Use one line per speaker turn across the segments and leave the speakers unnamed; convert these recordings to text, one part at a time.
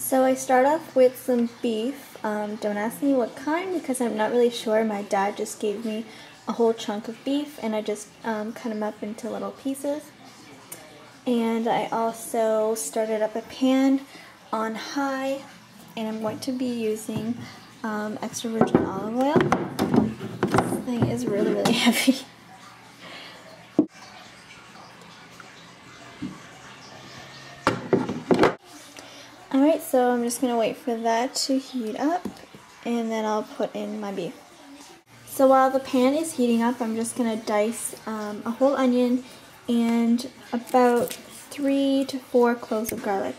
So I start off with some beef. Don't ask me what kind because I'm not really sure. My dad just gave me a whole chunk of beef and I just cut them up into little pieces. And I also started up a pan on high and I'm going to be using extra virgin olive oil. This thing is really, really heavy. Alright, so I'm just going to wait for that to heat up and then I'll put in my beef. So while the pan is heating up, I'm just going to dice a whole onion and about 3 to 4 cloves of garlic.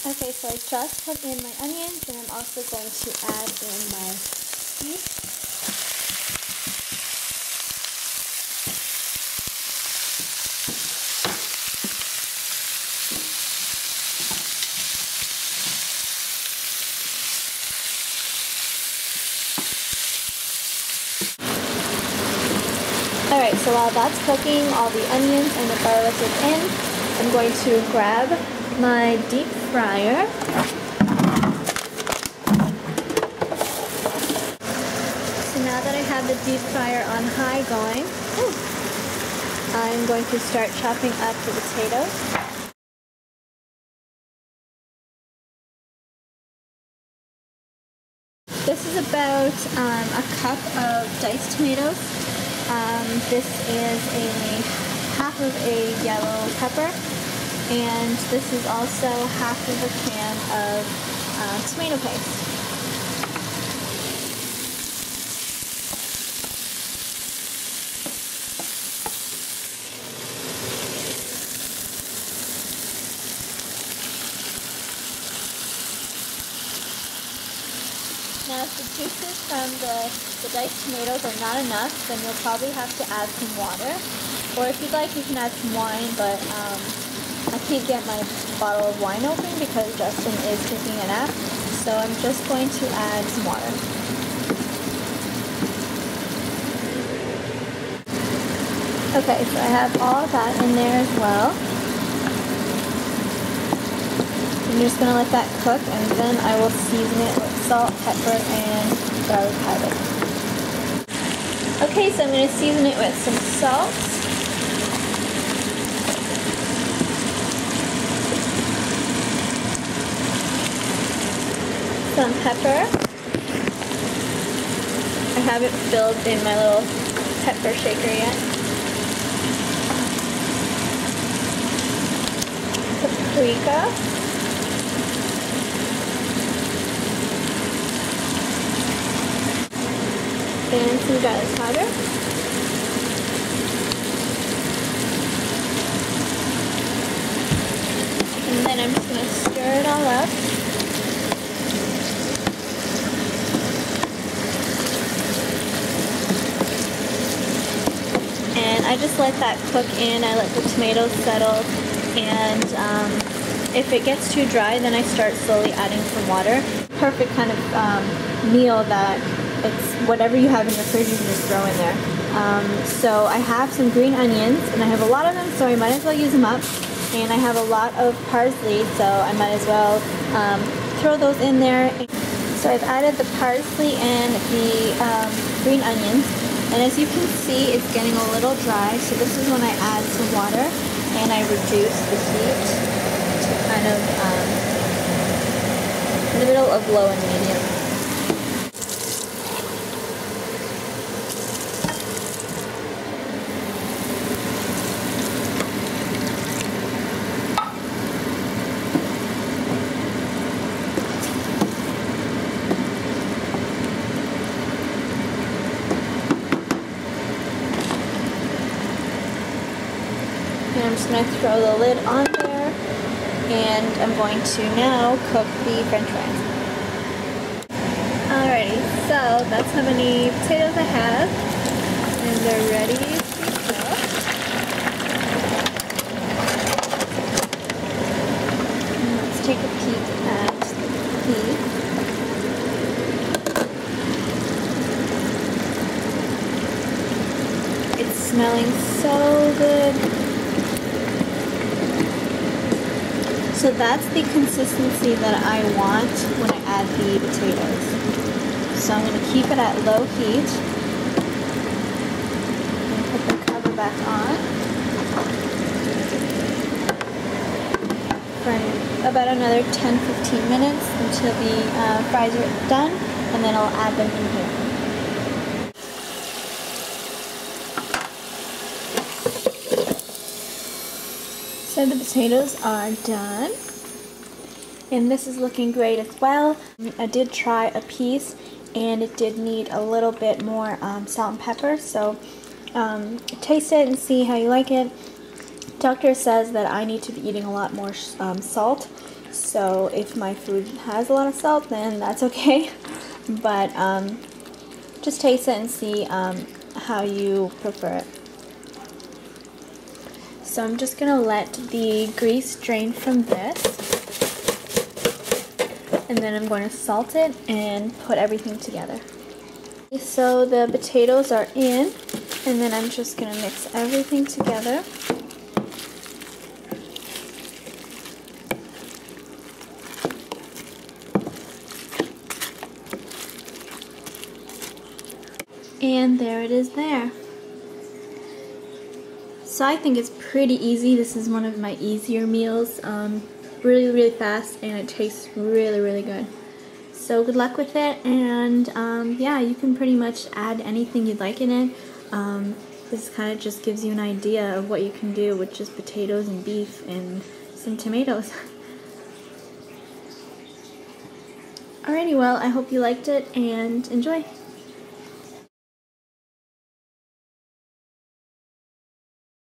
Okay, so I just put in my onions and I'm also going to add in my beef. Alright, so while that's cooking, all the onions and the garlic is in, I'm going to grab my deep fryer. So now that I have the deep fryer on high going, I'm going to start chopping up the potatoes. This is about a cup of diced tomatoes. This is half of a yellow pepper, and this is also half of a can of tomato paste. Now if the juices from the diced tomatoes are not enough, then you'll probably have to add some water. Or if you'd like, you can add some wine, but I can't get my bottle of wine open because Justin is taking a nap. So I'm just going to add some water. Okay, so I have all of that in there as well. I'm just going to let that cook and then I will season it with salt, pepper, and garlic powder. Okay, so I'm going to season it with some salt. Some pepper. I haven't filled in my little pepper shaker yet. Paprika. And some garlic powder. And then I'm just going to stir it all up. And I just let that cook in. I let the tomatoes settle. And if it gets too dry, then I start slowly adding some water. Perfect kind of meal that it's whatever you have in your fridge you can just throw in there. So I have some green onions and I have a lot of them, so I might as well use them up. And I have a lot of parsley, so I might as well throw those in there. So I've added the parsley and the green onions. And as you can see, it's getting a little dry, so this is when I add some water and I reduce the heat to kind of in the middle of low and medium. And I'm just going to throw the lid on there, and I'm going to now cook the french fries. Alrighty, so that's how many potatoes I have, and they're ready to cook. And let's take a peek at the beef. It's smelling so good. So that's the consistency that I want when I add the potatoes. So I'm going to keep it at low heat. And put the cover back on for about another 10-15 minutes until the fries are done, and then I'll add them in here. So the potatoes are done, and this is looking great as well. I did try a piece, and it did need a little bit more salt and pepper, so taste it and see how you like it. Doctor says that I need to be eating a lot more salt, so if my food has a lot of salt, then that's okay. But just taste it and see how you prefer it. So I'm just going to let the grease drain from this, and then I'm going to salt it and put everything together. So the potatoes are in, and then I'm just going to mix everything together. And there it is there. So I think it's pretty easy. This is one of my easier meals. Really fast, and it tastes really good. So good luck with it, and yeah, you can pretty much add anything you'd like in it. This kind of just gives you an idea of what you can do with just potatoes and beef and some tomatoes. Alrighty, well, I hope you liked it, and enjoy.